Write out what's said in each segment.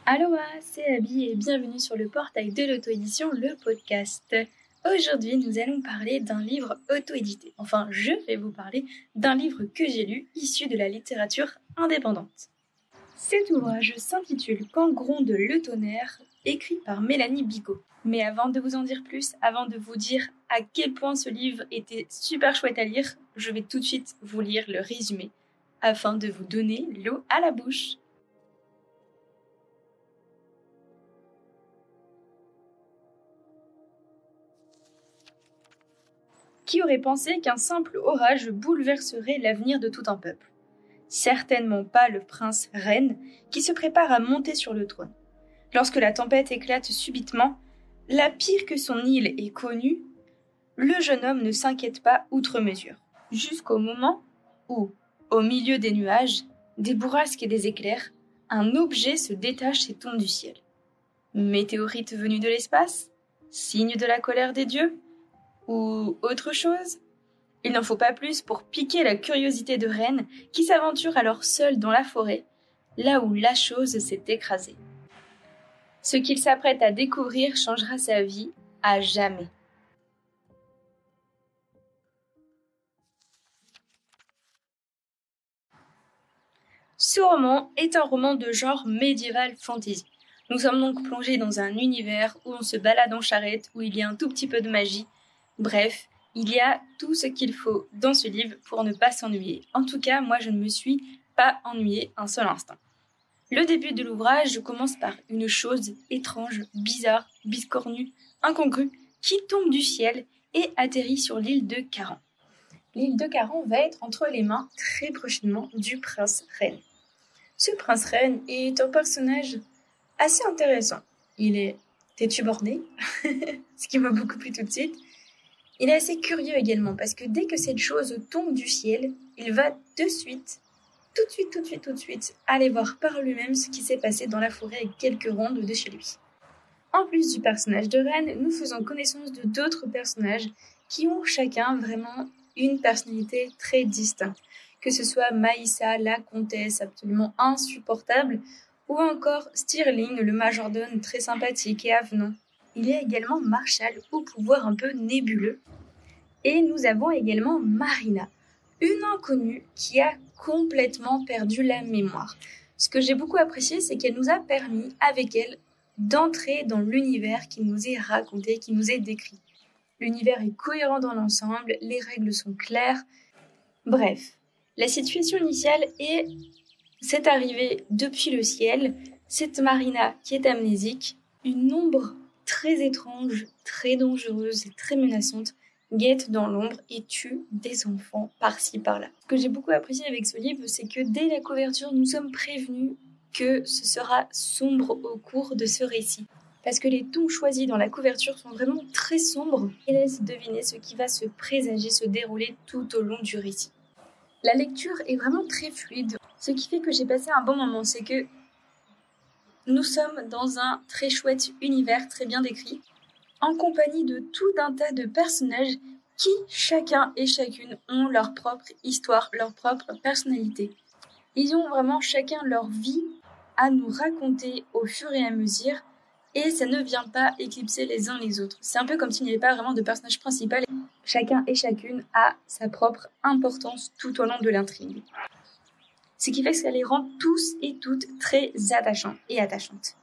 Aloha, c'est Abby et bienvenue sur le portail de l'auto-édition, le podcast. Aujourd'hui, nous allons parler d'un livre auto-édité. Enfin, je vais vous parler d'un livre que j'ai lu, issu de la littérature indépendante. Cet ouvrage s'intitule Quand gronde le tonnerre, écrit par Mélanie Bigot. Mais avant de vous en dire plus, avant de vous dire à quel point ce livre était super chouette à lire, je vais tout de suite vous lire le résumé, afin de vous donner l'eau à la bouche. Qui aurait pensé qu'un simple orage bouleverserait l'avenir de tout un peuple? Certainement pas le prince Ren, qui se prépare à monter sur le trône. Lorsque la tempête éclate subitement, la pire que son île ait connue, le jeune homme ne s'inquiète pas outre mesure, jusqu'au moment où, au milieu des nuages, des bourrasques et des éclairs, un objet se détache et tombe du ciel. Météorite venue de l'espace? Signe de la colère des dieux? Ou autre chose? Il n'en faut pas plus pour piquer la curiosité de Ren, qui s'aventure alors seul dans la forêt, là où la chose s'est écrasée. Ce qu'il s'apprête à découvrir changera sa vie à jamais. Ce roman est un roman de genre médiéval fantasy. Nous sommes donc plongés dans un univers où on se balade en charrette, où il y a un tout petit peu de magie. Bref, il y a tout ce qu'il faut dans ce livre pour ne pas s'ennuyer. En tout cas, moi je ne me suis pas ennuyée un seul instant. Le début de l'ouvrage commence par une chose étrange, bizarre, biscornue, incongrue, qui tombe du ciel et atterrit sur l'île de Caran. L'île de Caran va être entre les mains très prochainement du prince Ren. Ce prince Ren est un personnage assez intéressant. Il est têtu borné, ce qui m'a beaucoup plu tout de suite. Il est assez curieux également parce que dès que cette chose tombe du ciel, il va tout de suite, aller voir par lui-même ce qui s'est passé dans la forêt avec quelques rondes de chez lui. En plus du personnage de Ren, nous faisons connaissance de d'autres personnages qui ont chacun vraiment une personnalité très distincte. Que ce soit Maïssa, la comtesse absolument insupportable, ou encore Stirling, le majordome très sympathique et avenant. Il y a également Marshall, au pouvoir un peu nébuleux. Et nous avons également Marina, une inconnue qui a complètement perdu la mémoire. Ce que j'ai beaucoup apprécié, c'est qu'elle nous a permis, avec elle, d'entrer dans l'univers qui nous est raconté, qui nous est décrit. L'univers est cohérent dans l'ensemble, les règles sont claires. Bref, la situation initiale est cette arrivée depuis le ciel, cette Marina qui est amnésique, une ombre très étrange, très dangereuse et très menaçante guette dans l'ombre et tue des enfants par-ci par-là. Ce que j'ai beaucoup apprécié avec ce livre, c'est que dès la couverture, nous sommes prévenus que ce sera sombre au cours de ce récit. Parce que les tons choisis dans la couverture sont vraiment très sombres et laissent deviner ce qui va se présager, se dérouler tout au long du récit. La lecture est vraiment très fluide, ce qui fait que j'ai passé un bon moment, c'est que nous sommes dans un très chouette univers très bien décrit, en compagnie de tout un tas de personnages qui, chacun et chacune, ont leur propre histoire, leur propre personnalité. Ils ont vraiment chacun leur vie à nous raconter au fur et à mesure, et ça ne vient pas éclipser les uns les autres. C'est un peu comme s'il n'y avait pas vraiment de personnage principal. Chacun et chacune a sa propre importance tout au long de l'intrigue. Ce qui fait que ça les rend tous et toutes très attachants et attachantes.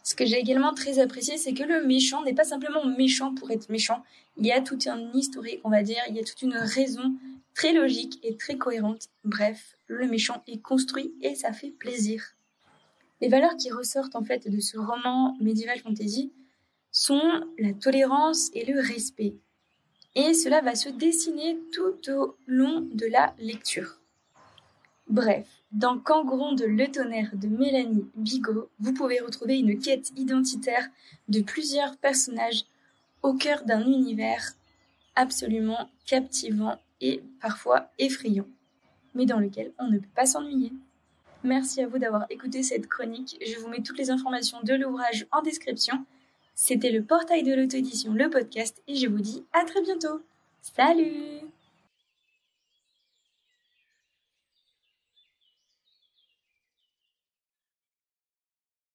Ce que j'ai également très apprécié, c'est que le méchant n'est pas simplement méchant pour être méchant. Il y a tout un historique, on va dire, il y a toute une raison très logique et très cohérente. Bref, le méchant est construit et ça fait plaisir. Les valeurs qui ressortent en fait de ce roman médiéval fantasy sont la tolérance et le respect. Et cela va se dessiner tout au long de la lecture. Bref, dans Quand gronde le tonnerre de Mélanie Bigot, vous pouvez retrouver une quête identitaire de plusieurs personnages au cœur d'un univers absolument captivant et parfois effrayant, mais dans lequel on ne peut pas s'ennuyer. Merci à vous d'avoir écouté cette chronique. Je vous mets toutes les informations de l'ouvrage en description. C'était le portail de l'auto-édition, le podcast, et je vous dis à très bientôt. Salut!